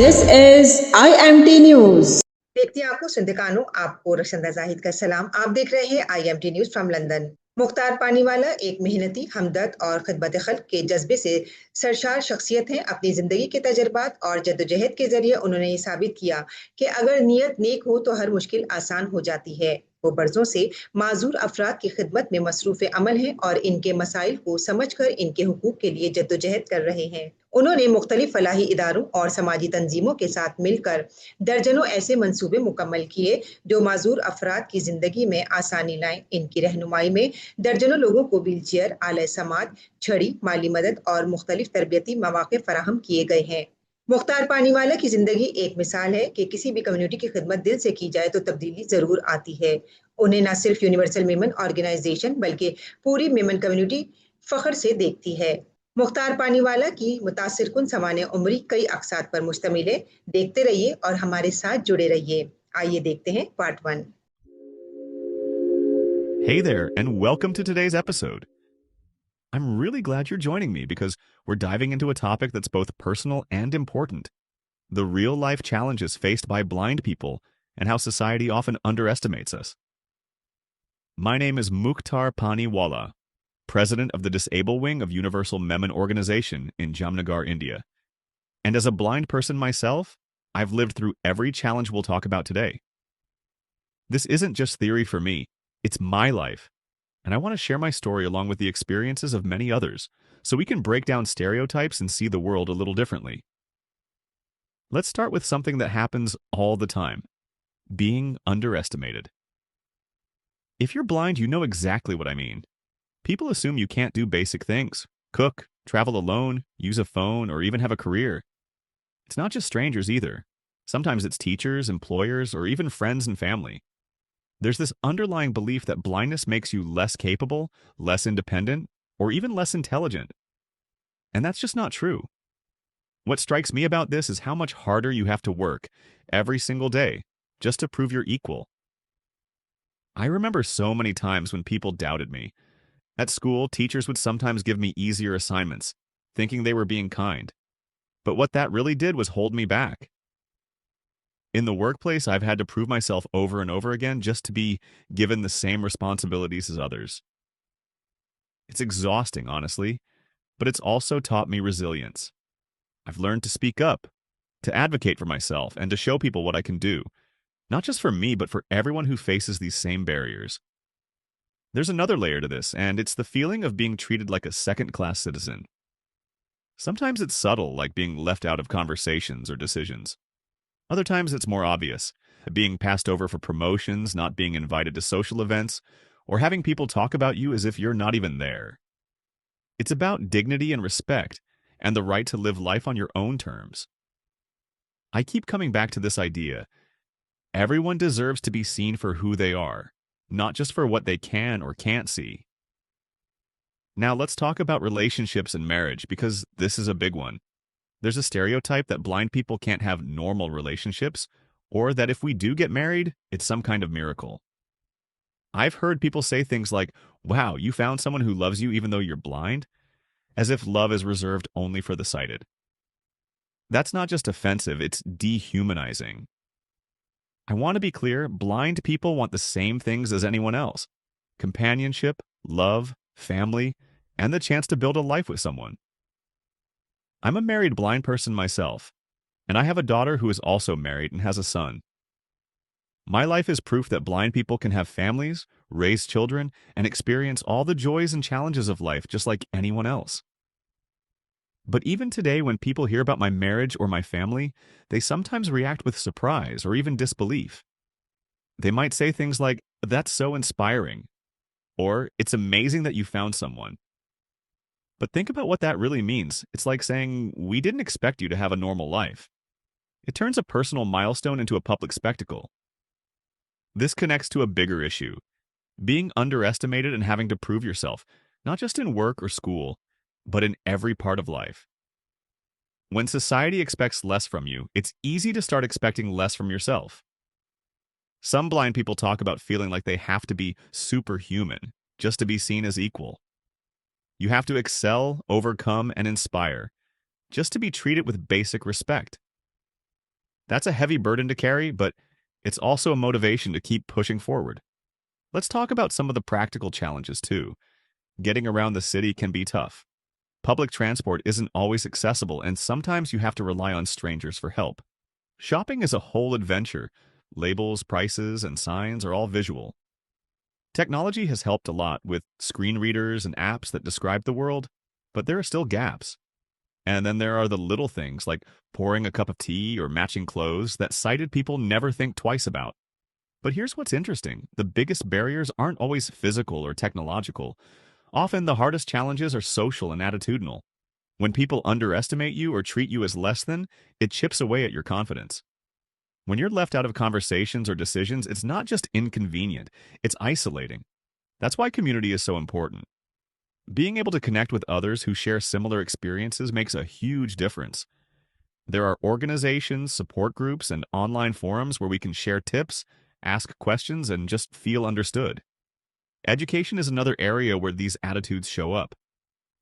This is IMT News. देखती आंखों सुनते कानों आपको रशंदा जाहिद का सलाम। आप देख रहे हैं IMT news from London. Mukhtar Paniwala एक मेहनती, हमदर्द और खिदमत खल्क के जज्बे से सरशार शख्सियत हैं। अपनी जिंदगी के तजर्बात और जद्दोजहद के जरिए उन्होंने ये साबित किया कि अगर नीयत नेक हो तो हर मुश्किल आसान हो जाती है। वो बरसों से माजूर अफराद की खिदमत में मसरूफ अमल हैं और इनके मसाइल को समझकर इनके हुकूक के लिए जद्दोजहद कर रहे हैं। उन्होंने मुख्तलिफ फलाही इदारों और समाजी तंजीमों के साथ मिलकर दर्जनों ऐसे मंसूबे मुकम्मल किए जो माजूर अफराद की जिंदगी में आसानी लाएं। इनकी रहनुमाई में दर्जनों लोगों को व्हील चेयर, आला समात, छड़ी, माली मदद और मुख्तलिफ तरबियती मौके फराहम किए गए हैं। मुख्तार पानीवाला की जिंदगी एक मिसाल है कि किसी भी कम्युनिटी की खिदमत दिल से की जाए तो तब्दीली जरूर आती है। उन्हें न सिर्फ यूनिवर्सल मेमन ऑर्गेनाइजेशन बल्कि पूरी मेमन कम्युनिटी फख्र से देखती है। मुख्तार पानीवाला की मुतासिर कुन सवाने उम्री कई अकसाद पर मुश्तमिल है। देखते रहिए और हमारे साथ जुड़े रहिए। आइए देखते हैं part 1। Hey there, and welcome to today's episode. I'm really glad you're joining me because we're diving into a topic that's both personal and important: the real life challenges faced by blind people and how society often underestimates us. My name is Mukhtar Paniwala, president of the Disabled Wing of Universal Memon Organization in Jamnagar, India. And as a blind person myself, I've lived through every challenge we'll talk about today. This isn't just theory for me, it's my life. And I want to share my story along with the experiences of many others, so we can break down stereotypes and see the world a little differently. Let's start with something that happens all the time: being underestimated. If you're blind, you know exactly what I mean. People assume you can't do basic things: cook, travel alone, use a phone, or even have a career. It's not just strangers either. Sometimes it's teachers, employers, or even friends and family. There's this underlying belief that blindness makes you less capable, less independent, or even less intelligent. And that's just not true. What strikes me about this is how much harder you have to work every single day just to prove you're equal. I remember so many times when people doubted me. At school, teachers would sometimes give me easier assignments, thinking they were being kind. But what that really did was hold me back. In the workplace, I've had to prove myself over and over again just to be given the same responsibilities as others. It's exhausting, honestly, but it's also taught me resilience. I've learned to speak up, to advocate for myself, and to show people what I can do, not just for me, but for everyone who faces these same barriers. There's another layer to this, and it's the feeling of being treated like a second-class citizen. Sometimes it's subtle, like being left out of conversations or decisions. Other times it's more obvious: being passed over for promotions, not being invited to social events, or having people talk about you as if you're not even there. It's about dignity and respect, and the right to live life on your own terms. I keep coming back to this idea: everyone deserves to be seen for who they are, not just for what they can or can't see. Now let's talk about relationships and marriage, because this is a big one. There's a stereotype that blind people can't have normal relationships, or that if we do get married, it's some kind of miracle. I've heard people say things like, "Wow, you found someone who loves you even though you're blind?" as if love is reserved only for the sighted. That's not just offensive, it's dehumanizing. I want to be clear: blind people want the same things as anyone else: companionship, love, family, and the chance to build a life with someone. I'm a married blind person myself, and I have a daughter who is also married and has a son. My life is proof that blind people can have families, raise children, and experience all the joys and challenges of life just like anyone else. But even today, when people hear about my marriage or my family, they sometimes react with surprise or even disbelief. They might say things like, "That's so inspiring," or "It's amazing that you found someone." But think about what that really means. It's like saying, "We didn't expect you to have a normal life." It turns a personal milestone into a public spectacle. This connects to a bigger issue: being underestimated and having to prove yourself, not just in work or school, but in every part of life. When society expects less from you, it's easy to start expecting less from yourself. Some blind people talk about feeling like they have to be superhuman just to be seen as equal. You have to excel, overcome, and inspire just to be treated with basic respect. That's a heavy burden to carry, but it's also a motivation to keep pushing forward. Let's talk about some of the practical challenges too. Getting around the city can be tough. Public transport isn't always accessible, and sometimes you have to rely on strangers for help. Shopping is a whole adventure. Labels, prices, and signs are all visual. Technology has helped a lot with screen readers and apps that describe the world, but there are still gaps. And then there are the little things like pouring a cup of tea or matching clothes that sighted people never think twice about. But here's what's interesting. The biggest barriers aren't always physical or technological. Often the hardest challenges are social and attitudinal. When people underestimate you or treat you as less than, it chips away at your confidence. When you're left out of conversations or decisions, it's not just inconvenient, it's isolating. That's why community is so important. Being able to connect with others who share similar experiences makes a huge difference. There are organizations, support groups, and online forums where we can share tips, ask questions, and just feel understood. Education is another area where these attitudes show up.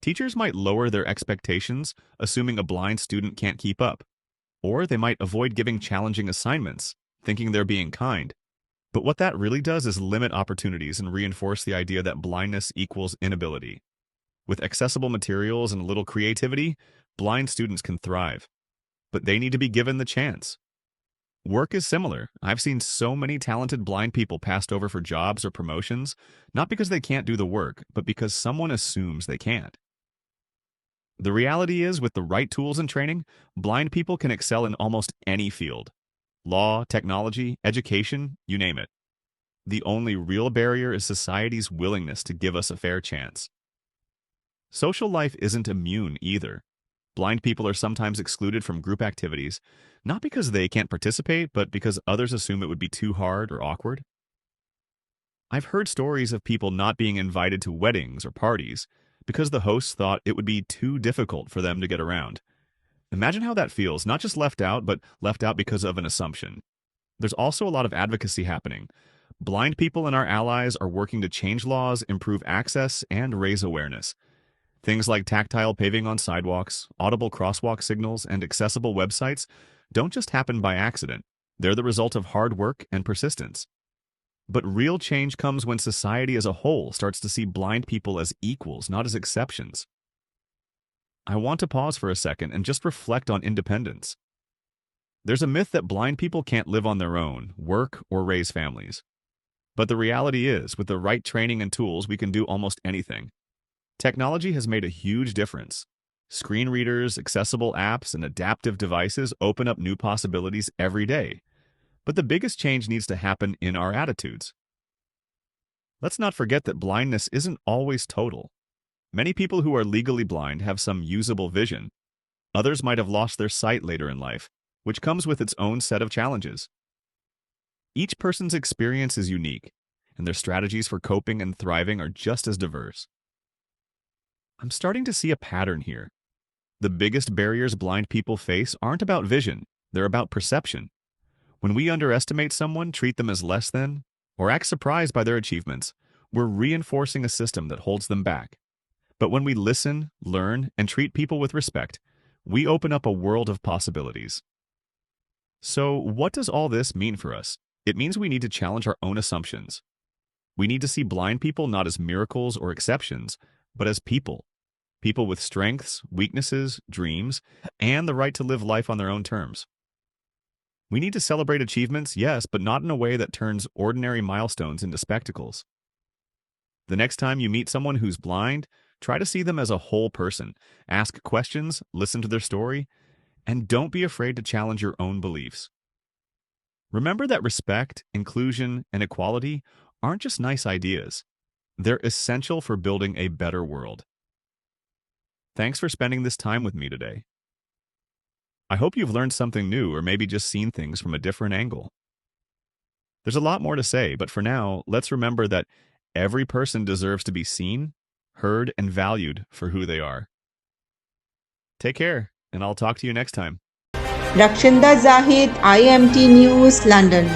Teachers might lower their expectations, assuming a blind student can't keep up. Or they might avoid giving challenging assignments, thinking they're being kind. But what that really does is limit opportunities and reinforce the idea that blindness equals inability. With accessible materials and a little creativity, blind students can thrive. But they need to be given the chance. Work is similar. I've seen so many talented blind people passed over for jobs or promotions, not because they can't do the work, but because someone assumes they can't. The reality is, with the right tools and training, blind people can excel in almost any field. Law, technology, education, you name it. The only real barrier is society's willingness to give us a fair chance. Social life isn't immune either. Blind people are sometimes excluded from group activities, not because they can't participate, but because others assume it would be too hard or awkward. I've heard stories of people not being invited to weddings or parties because the hosts thought it would be too difficult for them to get around. Imagine how that feels, not just left out, but left out because of an assumption. There's also a lot of advocacy happening. Blind people and our allies are working to change laws, improve access, and raise awareness. Things like tactile paving on sidewalks, audible crosswalk signals, and accessible websites don't just happen by accident. They're the result of hard work and persistence. But real change comes when society as a whole starts to see blind people as equals, not as exceptions. I want to pause for a second and just reflect on independence. There's a myth that blind people can't live on their own, work, or raise families. But the reality is, with the right training and tools, we can do almost anything. Technology has made a huge difference. Screen readers, accessible apps, and adaptive devices open up new possibilities every day. But the biggest change needs to happen in our attitudes. Let's not forget that blindness isn't always total. Many people who are legally blind have some usable vision. Others might have lost their sight later in life, which comes with its own set of challenges. Each person's experience is unique, and their strategies for coping and thriving are just as diverse. I'm starting to see a pattern here. The biggest barriers blind people face aren't about vision, they're about perception. When we underestimate someone, treat them as less than, or act surprised by their achievements, we're reinforcing a system that holds them back. But when we listen, learn, and treat people with respect, we open up a world of possibilities. So, what does all this mean for us? It means we need to challenge our own assumptions. We need to see blind people not as miracles or exceptions, but as people. People with strengths, weaknesses, dreams, and the right to live life on their own terms. We need to celebrate achievements, yes, but not in a way that turns ordinary milestones into spectacles. The next time you meet someone who's blind, try to see them as a whole person. Ask questions, listen to their story, and don't be afraid to challenge your own beliefs. Remember that respect, inclusion, and equality aren't just nice ideas. They're essential for building a better world. Thanks for spending this time with me today. I hope you've learned something new or maybe just seen things from a different angle. There's a lot more to say, but for now, let's remember that every person deserves to be seen, heard, and valued for who they are. Take care, and I'll talk to you next time. Rakshinda Zahid, IMT News, London.